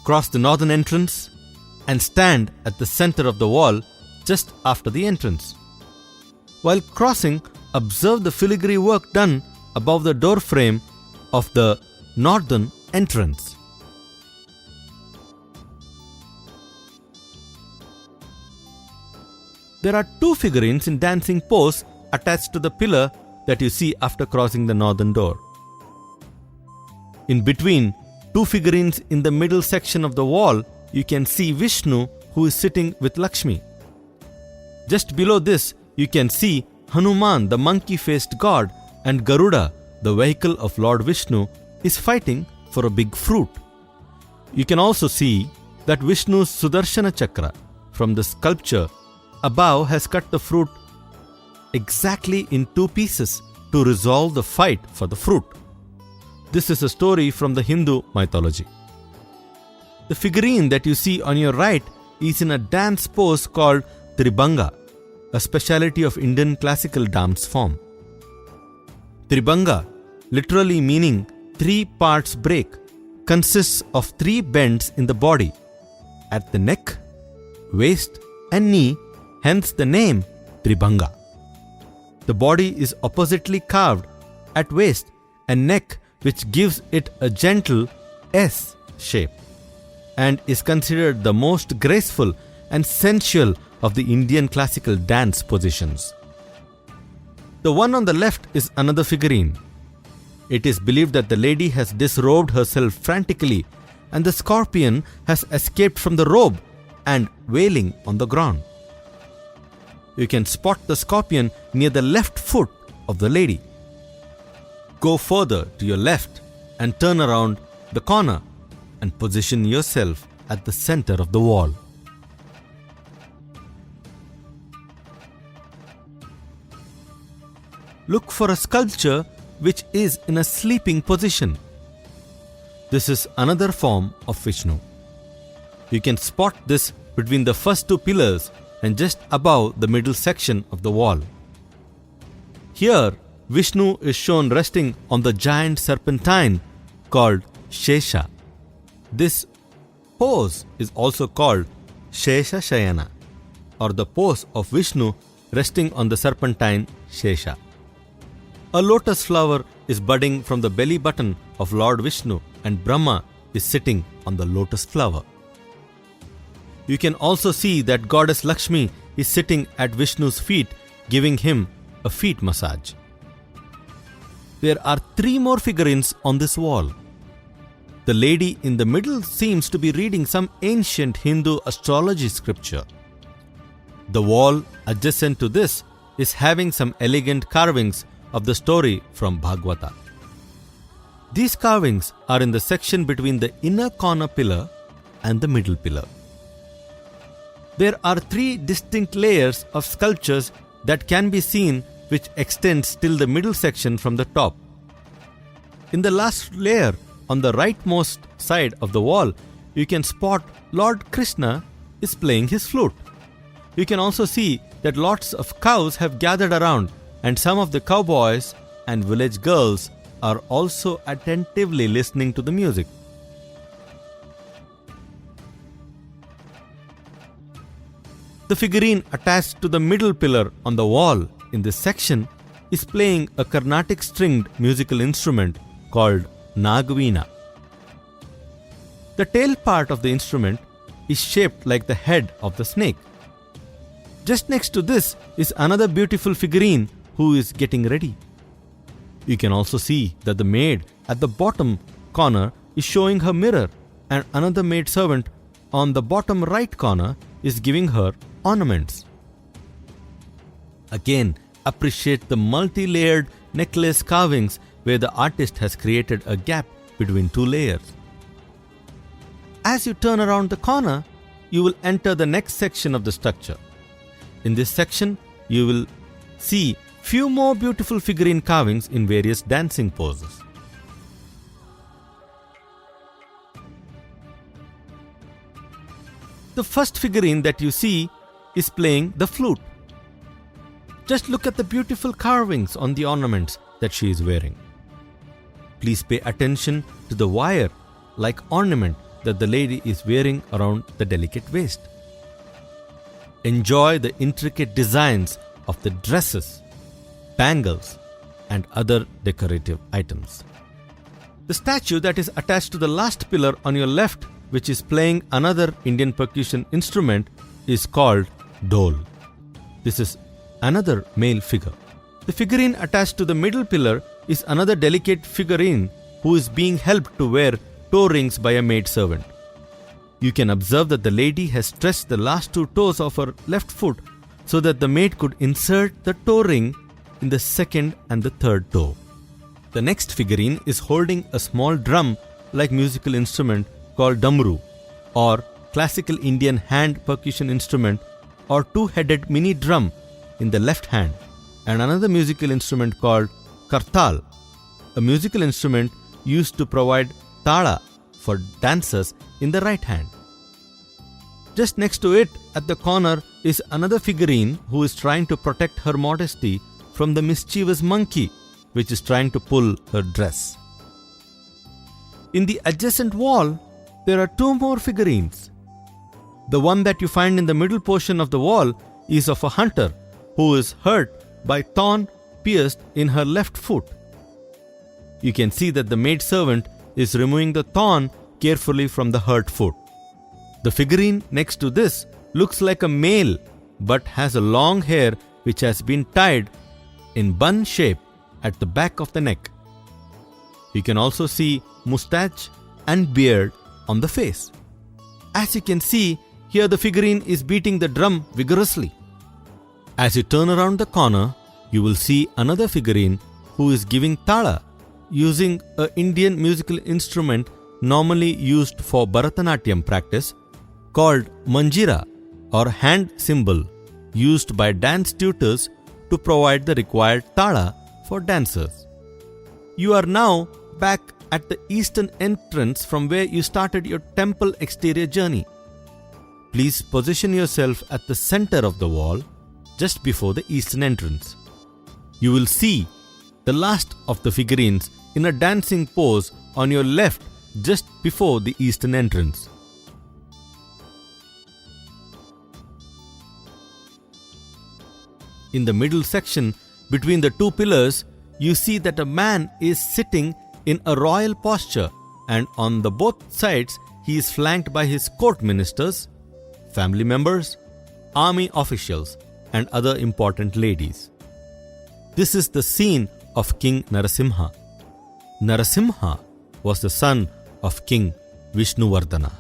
cross the northern entrance, and stand at the center of the wall just after the entrance. While crossing, observe the filigree work done above the door frame of the northern entrance. There are 2 figurines in dancing pose attached to the pillar that you see after crossing the northern door. In between 2 figurines in the middle section of the wall, you can see Vishnu who is sitting with Lakshmi. Just below this, you can see Hanuman, the monkey-faced god, and Garuda, the vehicle of Lord Vishnu, is fighting for a big fruit. You can also see that Vishnu's Sudarshana Chakra from the sculpture above has cut the fruit exactly in 2 pieces to resolve the fight for the fruit. This is a story from the Hindu mythology. The figurine that you see on your right is in a dance pose called Tribhanga, a speciality of Indian classical dance form. Tribhanga, literally meaning 3 parts break, consists of 3 bends in the body, at the neck, waist and knee, hence the name Tribhanga. The body is oppositely carved at waist and neck, which gives it a gentle S shape and is considered the most graceful and sensual of the Indian classical dance positions. The one on the left is another figurine. It is believed that the lady has disrobed herself frantically and the scorpion has escaped from the robe and wailing on the ground. You can spot the scorpion near the left foot of the lady. Go further to your left and turn around the corner and position yourself at the center of the wall. Look for a sculpture which is in a sleeping position. This is another form of Vishnu. You can spot this between the first 2 pillars and just above the middle section of the wall. Here, Vishnu is shown resting on the giant serpentine called Shesha. This pose is also called Shesha Shayana, or the pose of Vishnu resting on the serpentine Shesha. A lotus flower is budding from the belly button of Lord Vishnu and Brahma is sitting on the lotus flower. You can also see that goddess Lakshmi is sitting at Vishnu's feet, giving him a feet massage. There are 3 more figurines on this wall. The lady in the middle seems to be reading some ancient Hindu astrology scripture. The wall adjacent to this is having some elegant carvings of the story from Bhagavata. These carvings are in the section between the inner corner pillar and the middle pillar. There are 3 distinct layers of sculptures that can be seen, which extends till the middle section from the top. In the last layer, on the rightmost side of the wall, you can spot Lord Krishna is playing his flute. You can also see that lots of cows have gathered around, and some of the cowboys and village girls are also attentively listening to the music. The figurine attached to the middle pillar on the wall in this section is playing a Carnatic stringed musical instrument called Nagveena. The tail part of the instrument is shaped like the head of the snake. Just next to this is another beautiful figurine who is getting ready. You can also see that the maid at the bottom corner is showing her mirror, and another maid servant on the bottom right corner is giving her ornaments. Again, appreciate the multi-layered necklace carvings where the artist has created a gap between 2 layers. As you turn around the corner, you will enter the next section of the structure. In this section, you will see few more beautiful figurine carvings in various dancing poses. The first figurine that you see is playing the flute. Just look at the beautiful carvings on the ornaments that she is wearing. Please pay attention to the wire-like ornament that the lady is wearing around the delicate waist. Enjoy the intricate designs of the dresses, bangles, and other decorative items. The statue that is attached to the last pillar on your left, which is playing another Indian percussion instrument, is called Dol. This is another male figure. The figurine attached to the middle pillar is another delicate figurine who is being helped to wear toe rings by a maidservant. You can observe that the lady has stretched the last two toes of her left foot so that the maid could insert the toe ring in the second and the third toe. The next figurine is holding a small drum-like musical instrument called damru, or classical Indian hand percussion instrument, or two-headed mini drum in the left hand, and another musical instrument called kartal, a musical instrument used to provide tala for dancers in the right hand. Just next to it, at the corner, is another figurine who is trying to protect her modesty from the mischievous monkey which is trying to pull her dress. In the adjacent wall, there are two more figurines. The one that you find in the middle portion of the wall is of a hunter who is hurt by thorn pierced in her left foot. You can see that the maidservant is removing the thorn carefully from the hurt foot. The figurine next to this looks like a male but has a long hair which has been tied in bun shape at the back of the neck. You can also see moustache and beard on the face. As you can see, here the figurine is beating the drum vigorously. As you turn around the corner, you will see another figurine who is giving tala using an Indian musical instrument normally used for Bharatanatyam practice called manjira, or hand cymbal, used by dance tutors to provide the required tala for dancers. You are now back at the eastern entrance from where you started your temple exterior journey. Please position yourself at the center of the wall, just before the eastern entrance. You will see the last of the figurines in a dancing pose on your left just before the eastern entrance. In the middle section between the two pillars, you see that a man is sitting in a royal posture, and on the both sides he is flanked by his court ministers, family members, army officials, and other important ladies. This is the scene of King Narasimha. Narasimha was the son of King Vishnuvardhana.